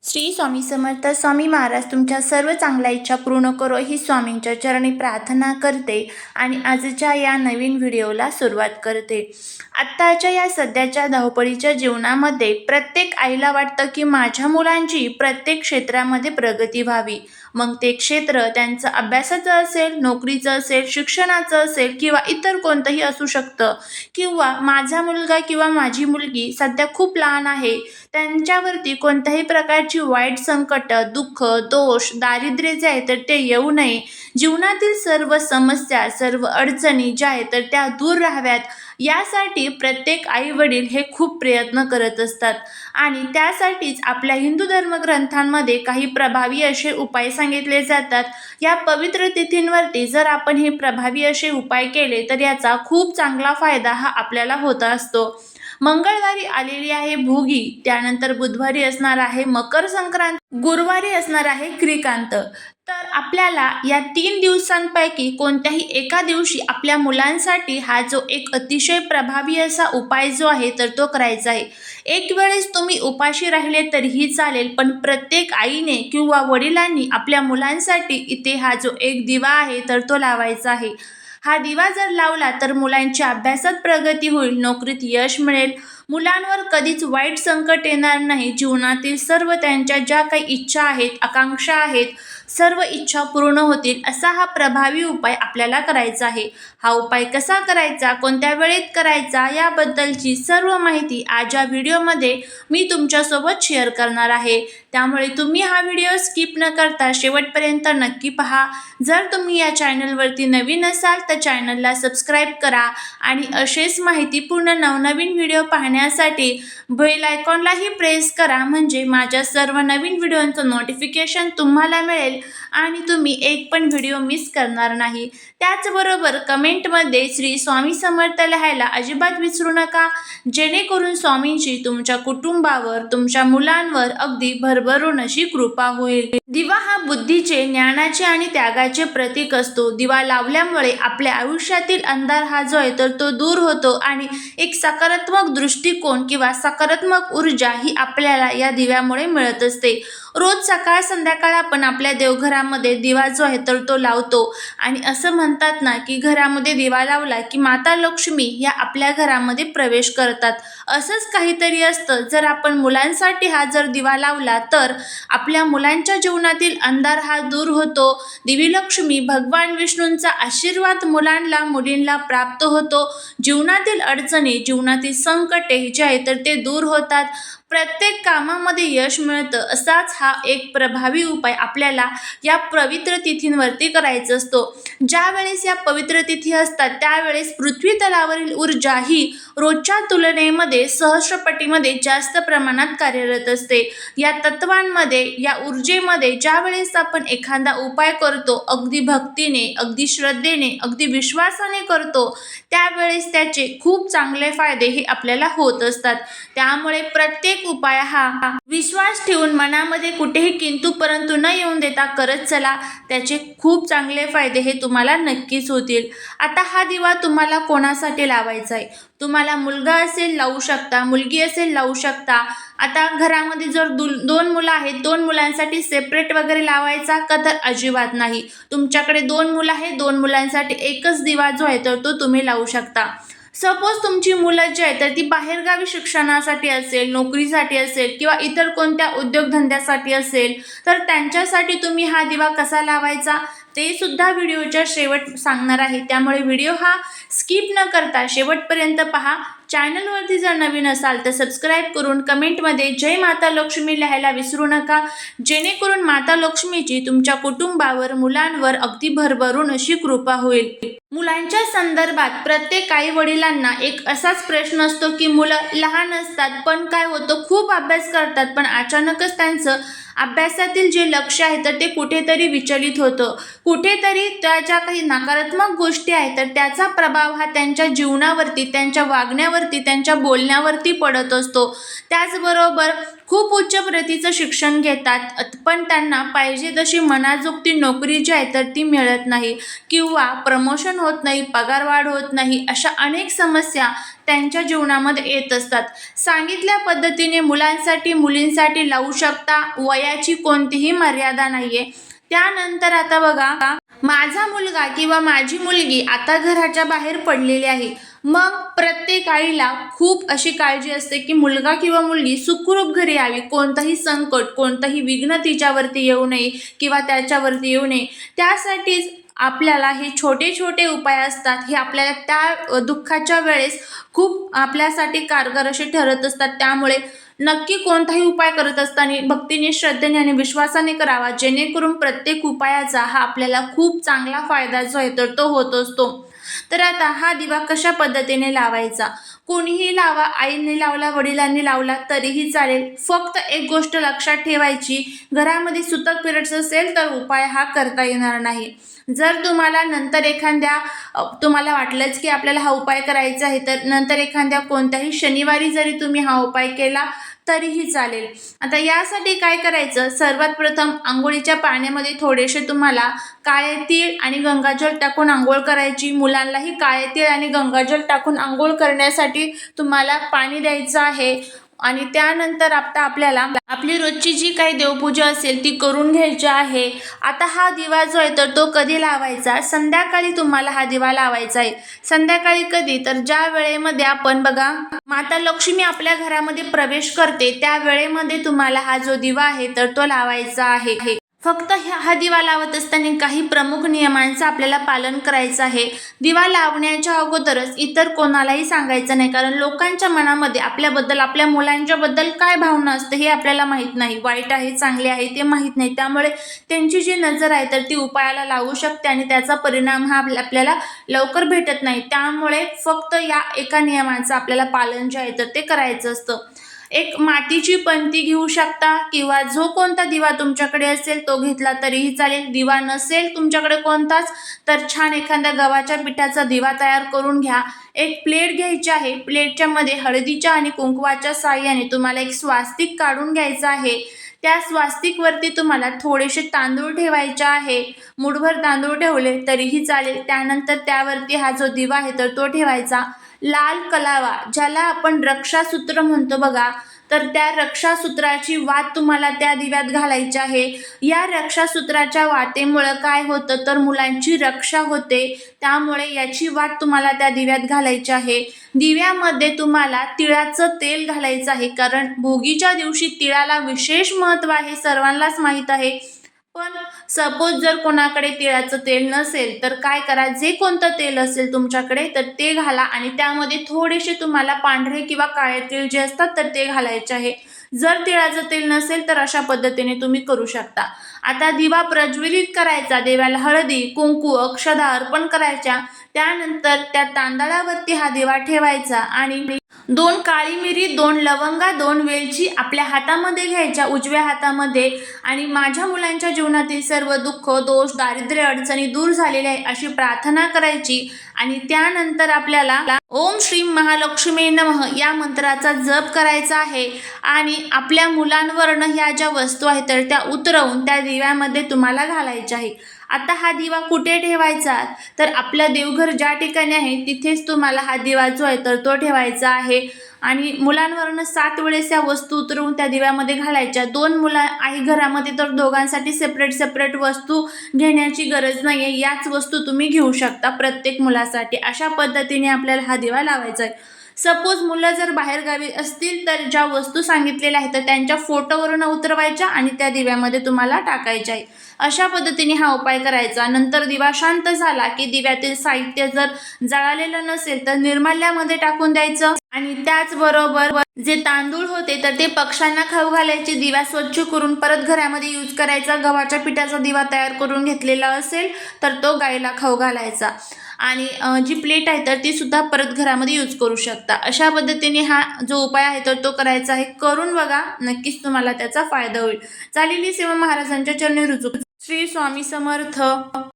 श्री स्वामी समर्थ स्वामी महाराज तुमच्या सर्व चांगल्या इच्छा पूर्ण करो ही स्वामींच्या चरणी प्रार्थना करते आणि आजच्या या नवीन व्हिडिओला सुरुवात करते। आत्ताच्या या सध्याच्या धावपळीच्या जीवनामध्ये प्रत्येक आईला वाटतं की माझ्या मुलांची प्रत्येक क्षेत्रामध्ये प्रगती व्हावी। मग ते क्षेत्र त्यांचं अभ्यासाचं असेल, नोकरीचं असेल, शिक्षणाचं असेल किंवा इतर कोणतंही असू शकतं। किंवा माझा मुलगा किंवा माझी मुलगी सध्या खूप लहान आहे, त्यांच्यावरती कोणत्याही प्रकारची वाईट संकट, दुःख, दोष, दारिद्र्य जे आहे तर ते येऊ नये। जीवनातील सर्व समस्या, सर्व अडचणी ज्या आहेत तर त्या दूर राहाव्यात, यासाठी प्रत्येक आई वडील हे खूप प्रयत्न करत असतात। आणि त्यासाठीच आपल्या हिंदू धर्मग्रंथांमध्ये काही प्रभावी असे उपाय सांगितले जातात। या पवित्र तिथींवरती जर आपण हे प्रभावी असे उपाय केले तर याचा खूप चांगला फायदा हा आपल्याला होत असतो। मंगळवारी आलेली आहे भोगी, त्यानंतर बुधवारी असणार आहे मकर संक्रांत, गुरुवारी असणार आहे क्रिकांत। तर आपल्याला या 3 दिवसांपैकी कोणत्याही एका दिवशी आपल्या मुलांसाठी हा जो एक अतिशय प्रभावी असा उपाय जो आहे तर तो करायचा आहे। एक वेळेस तुम्ही उपाशी राहिले तरीही चालेल, पण प्रत्येक आईने किंवा वडिलांनी आपल्या मुलांसाठी इथे हा जो एक दिवा आहे तर तो लावायचा आहे। हा दिवा जर लावला तर मुलांच्या अभ्यासात प्रगती होईल, नोकरीत यश मिळेल, मुलांवर कधीच वाईट संकट येणार नाही, जीवनातील सर्व त्यांच्या ज्या काही इच्छा आहेत, आकांक्षा आहेत, सर्व इच्छा पूर्ण होतील, असा हा प्रभावी उपाय आपल्याला करायचा आहे। हा उपाय कसा करायचा, कोणत्या वेळेत करायचा, याबद्दलची सर्व माहिती आज या व्हिडिओमध्ये मी तुमच्यासोबत शेअर करणार आहे। त्यामुळे तुम्ही हा व्हिडिओ स्किप न करता शेवटपर्यंत नक्की पहा। जर तुम्ही या चॅनलवरती नवीन असाल तर चॅनलला सबस्क्राईब करा आणि असेच माहितीपूर्ण नवनवीन व्हिडिओ पाहण्यासाठी बेल आयकॉनलाही प्रेस करा, म्हणजे माझ्या सर्व नवीन व्हिडिओंचं नोटिफिकेशन तुम्हाला मिळेल आणि तुम्ही एक पण व्हिडिओ मिस करणार नाही। त्याचबरोबर कमेंटमध्ये श्री स्वामी समर्थ लिहायला अजिबात विसरू नका, जेणेकरून स्वामींची तुमच्या कुटुंबावर, तुमच्या मुलांवर अगदी भरभरून अशी कृपा होईल। दिवा हा बुद्धीचे, ज्ञानाचे आणि त्यागाचे प्रतीक असतो। दिवा लावल्यामुळे आपल्या आयुष्यातील अंधार हा जो आहे तर तो दूर होतो आणि एक सकारात्मक दृष्टिकोन किंवा सकारात्मक ऊर्जा ही आपल्याला या दिव्यामुळे मिळत असते। रोज सकाळ संध्याकाळ आपण आपल्या देवघरामध्ये दिवा जो आहे तर तो लावतो आणि असं म्हणतात ना की घरामध्ये दिवा लावला की माता लक्ष्मी या आपल्या घरामध्ये प्रवेश करतात। असंच काहीतरी असतं। जर आपण मुलांसाठी हा जर दिवा लावला तर आपल्या मुलांच्या जीवनातील अंधार हा दूर होतो। देवी लक्ष्मी, भगवान विष्णूंचा आशीर्वाद मुलांना मुलींना प्राप्त होतो। जीवनातील अडचणी, जीवनातील संकटे जे आहे तर ते दूर होतात, प्रत्येक कामामध्ये यश मिळतं। असाच हा एक प्रभावी उपाय आपल्याला या पवित्र तिथींवरती करायचा असतो। ज्या वेळेस या पवित्र तिथी असतात त्यावेळेस पृथ्वी तलावरील ऊर्जा ही रोजच्या तुलनेमध्ये सहस्रपटीमध्ये जास्त प्रमाणात कार्यरत असते। या तत्वांमध्ये, या ऊर्जेमध्ये ज्या वेळेस आपण एखादा उपाय करतो, अगदी भक्तीने, अगदी श्रद्धेने, अगदी विश्वासाने करतो, त्यावेळेस त्याचे खूप चांगले फायदे हे आपल्याला होत असतात। त्यामुळे प्रत्येक उपाय हा विश्वास ठेवून मनामध्ये कुठेही किंतु परंतु न येऊन देता करत चला, त्याचे खूप चांगले फायदे हे तुम्हाला नक्कीच होतील। आता हा दिवा तुम्हाला कोणासाठी लावायचा आहे? तुम्हाला मुलगा असेल लावू शकता, मुलगी असेल लावू शकता। आता घरामध्ये जर 2 मुलं आहेत, 2 मुलांसाठी सेपरेट वगैरे लावायचा का? तर अजिबात नाही। तुमच्याकडे 2 मुलं आहेत, 2 मुलांसाठी एकच दिवा जो आहे तर तो तुम्ही लावू शकता। सपोज तुमची मुलं जी आहेत तर ती बाहेरगावी शिक्षणासाठी असेल, नोकरीसाठी असेल किंवा इतर कोणत्या उद्योगधंद्यासाठी असेल, तर त्यांच्यासाठी तुम्ही हा दिवा कसा लावायचा ते सुद्धा व्हिडिओच्या शेवट सांगणार आहे। त्यामुळे व्हिडिओ हा स्किप न करता शेवटपर्यंत पहा। चॅनलवरती जर नवीन असाल तर सबस्क्राईब करून कमेंटमध्ये जय माता लक्ष्मी लिहायला विसरू नका, जेणेकरून माता लक्ष्मीची तुमच्या कुटुंबावर, मुलांवर अगदी भरभरून अशी कृपा होईल। मुलांच्या संदर्भात प्रत्येक आई वडिलांना एक असाच प्रश्न असतो की मुलं लहान असतात पण काय होतं, खूप अभ्यास करतात पण अचानकच त्यांचं अभ्यासातील जे लक्ष आहे तर ते कुठेतरी विचलित होतं, कुठेतरी त्या ज्या काही नकारात्मक गोष्टी आहेत तर त्याचा प्रभाव हा त्यांच्या जीवनावरती, त्यांच्या वागण्यावरती, त्यांच्या बोलण्यावरती पडत असतो। त्याचबरोबर खूप उच्च प्रतीचं शिक्षण घेतात पण त्यांना पाहिजे तशी मनाजोगती नोकरी जी आहे तर ती मिळत नाही किंवा प्रमोशन होत नाही, पगारवाढ होत नाही, अशा अनेक समस्या त्यांच्या जीवनामध्ये येत असतात. सांगितल्या पद्धतीने मुलांसाठी मुलींसाठी लावू शकता, वयाची कोणतीही मर्यादा नाहीये. त्यानंतर आता बघा, माझा मुलगा किंवा माझी मुलगी आता घराच्या बाहेर पडलेली आहे. मग प्रत्येक आईला खूप अशी काळजी असते की मुलगा किंवा मुलगी सुखरूप घरी यावी, कोणतंही संकट, कोणतंही विघ्न तिच्यावरती येऊ नये किंवा त्याच्यावरती येऊ नये. त्यासाठीच आपल्याला हे छोटे छोटे उपाय असतात, हे आपल्याला त्या दुःखाच्या वेळेस खूप आपल्यासाठी कारगर असे ठरत असतात. त्यामुळे नक्की कोणताही उपाय करत असताना भक्तीने, श्रद्धेने आणि विश्वासाने करावा, जेणेकरून प्रत्येक उपायाचा हा आपल्याला खूप चांगला फायदा जो आहे तर तो होत असतो. तर आता हा दिवा कशा पद्धतीने लावायचा? कोणीही लावा, आईने लावला, वडिलांनी लावला तरीही चालेल. फक्त एक गोष्ट लक्षात ठेवायची, घरामध्ये सुतक पिरियड्स असेल तर उपाय हा करता येणार नाही. जर तुम्हाला नंतर तुम्हाला वाटलंच की आपल्याला हा उपाय करायचा आहे, तर नंतर एखाद्या कोणत्याही शनिवारी जरी तुम्ही हा उपाय केला तरीही चालेल. आता यासाठी काय करायचं, सर्वात प्रथम अंघोळीच्या पाण्यामध्ये थोडेसे तुम्हाला काळे तीळ आणि गंगाजल टाकून अंघोळ करायची. मुलांनाही काळे तीळ आणि गंगाजल टाकून अंघोळ करण्यासाठी तुम्हाला पाणी द्यायचं आहे. आणि त्यानंतर आता आपल्याला आपली रोजची जी काही देवपूजा असेल ती करून घ्यायची आहे. आता हा दिवा जो आहे तर तो कधी लावायचा? संध्याकाळी तुम्हाला हा दिवा लावायचा आहे. संध्याकाळी कधी? तर ज्या वेळेमध्ये आपण बघा, माता लक्ष्मी आपल्या घरामध्ये प्रवेश करते त्या वेळेमध्ये तुम्हाला हा जो दिवा आहे तर तो लावायचा आहे. फक्त हा दिवा लावत असताना काही प्रमुख नियमांचं आपल्याला पालन करायचं आहे. दिवा लावण्याच्या अगोदरच इतर कोणालाही सांगायचं नाही, कारण लोकांच्या मनामध्ये आपल्याबद्दल, आपल्या मुलांच्याबद्दल काय भावना असते हे आपल्याला माहीत नाही. वाईट आहे, चांगले आहे ते माहीत नाही. त्यामुळे त्यांची जी नजर आहे तर ती उपायाला लागू शकते आणि त्याचा परिणाम हा आपल्याला लवकर भेटत नाही. त्यामुळे फक्त या एका नियमाचं आपल्याला पालन जे आहे तर ते करायचं असतं. एक मातीची पंती घेऊ शकता किंवा जो कोणता दिवा तुमच्याकडे असेल तो घेतला तरीही चालेल. दिवा नसेल तुमच्याकडे कोणताच तर छान एखाद्या गव्हाच्या पिठाचा दिवा तयार करून घ्या. एक प्लेट घ्यायची आहे. प्लेटच्या मध्ये हळदीच्या आणि कुंकवाच्या साहाय्याने तुम्हाला एक स्वास्तिक काढून घ्यायचं आहे. त्या स्वास्तिकवरती तुम्हाला थोडेसे तांदूळ ठेवायचे आहे. मुठभर तांदूळ ठेवले तरीही चालेल. त्यानंतर त्यावरती हा जो दिवा आहे तर तो ठेवायचा. लाल कलावा, ज्याला आपण रक्षासूत्र म्हणतो बघा, तर त्या रक्षासूत्राची वात तुम्हाला त्या दिव्यात घालायची आहे. या रक्षासूत्राच्या वातेमुळं काय होतं तर मुलांची रक्षा होते. त्यामुळे याची वात तुम्हाला त्या दिव्यात घालायची आहे. दिव्यामध्ये तुम्हाला तिळाचं तेल घालायचं आहे, कारण भोगीच्या दिवशी तिळाला विशेष महत्त्व आहे, सर्वांनाच माहीत आहे. पण सपोज जर कोणाकडे तिळाचं तेल नसेल तर काय करा, जे कोणतं तेल असेल तुमच्याकडे तर ते घाला आणि त्यामध्ये थोडेसे तुम्हाला पांढरे किंवा काळे तीळ जे असतात तर ते घालायचे आहे. जर तिळाचं तेल नसेल तर अशा पद्धतीने तुम्ही करू शकता. आता दिवा प्रज्वलित करायचा, देवाला हळदी, कुंकू, अक्षदा अर्पण करायच्या. त्यानंतर त्या तांदळावरती हा दिवा ठेवायचा आणि 2 काळी मिरी, 2 लवंगा, 2 वेलची आपल्या हातामध्ये घ्यायच्या, उजव्या हातामध्ये. आणि माझ्या मुलांच्या जीवनातील सर्व दुःख, दोष, दारिद्र्य, अडचणी दूर झालेले आहे अशी प्रार्थना करायची. आणि त्यानंतर आपल्याला ओम श्री महालक्ष्मी नमः या मंत्राचा जप करायचा आहे. आणि आपल्या मुलांवरनं ह्या ज्या वस्तू आहेत तर त्या उतरवून त्या दिव्यामध्ये तुम्हाला घालायच्या आहे. आता हा दिवा कुठे ठेवायचा तर आपल्या देवघर ज्या ठिकाणी आहे तिथेच तुम्हाला हा दिवा जो आहे तर तो ठेवायचा आहे. आणि मुलांवरनं 7 वेळेस या वस्तू उतरवून त्या दिव्यामध्ये घालायच्या. 2 मुलं आहे घरामध्ये तर दोघांसाठी सेपरेट वस्तू घेण्याची गरज नाही आहे. याच वस्तू तुम्ही घेऊ शकता प्रत्येक मुलासाठी. अशा पद्धतीने आपल्याला हा दिवा लावायचा आहे. सपोज मुलं जर बाहेरगावी असतील तर ज्या वस्तू सांगितलेल्या आहेत तर त्यांच्या फोटोवरून उतरवायच्या आणि त्या दिव्यामध्ये तुम्हाला टाकायच्या आहे. अशा पद्धतीने हा उपाय करायचा. नंतर दिवा शांत झाला की दिव्यातील साहित्य जर जळालेलं नसेल तर निर्माल्यामध्ये टाकून द्यायचं. आणि त्याचबरोबर जे तांदूळ होते तर ते पक्ष्यांना खाऊ घालायचे. दिवा स्वच्छ करून परत घरामध्ये यूज करायचा. गव्हाच्या पिठाचा दिवा तयार करून घेतलेला असेल तर तो गाईला खाऊ घालायचा. आणि जी प्लेट आहे तर ती सुद्धा परत घरामध्ये यूज करू शकता. अशा पद्धतीने हा जो उपाय आहे तर तो करायचा आहे. करून बघा, नक्कीच तुम्हाला त्याचा फायदा होईल. चालेली सेवा महाराजांच्या चरणी रुजू. श्री स्वामी समर्थ.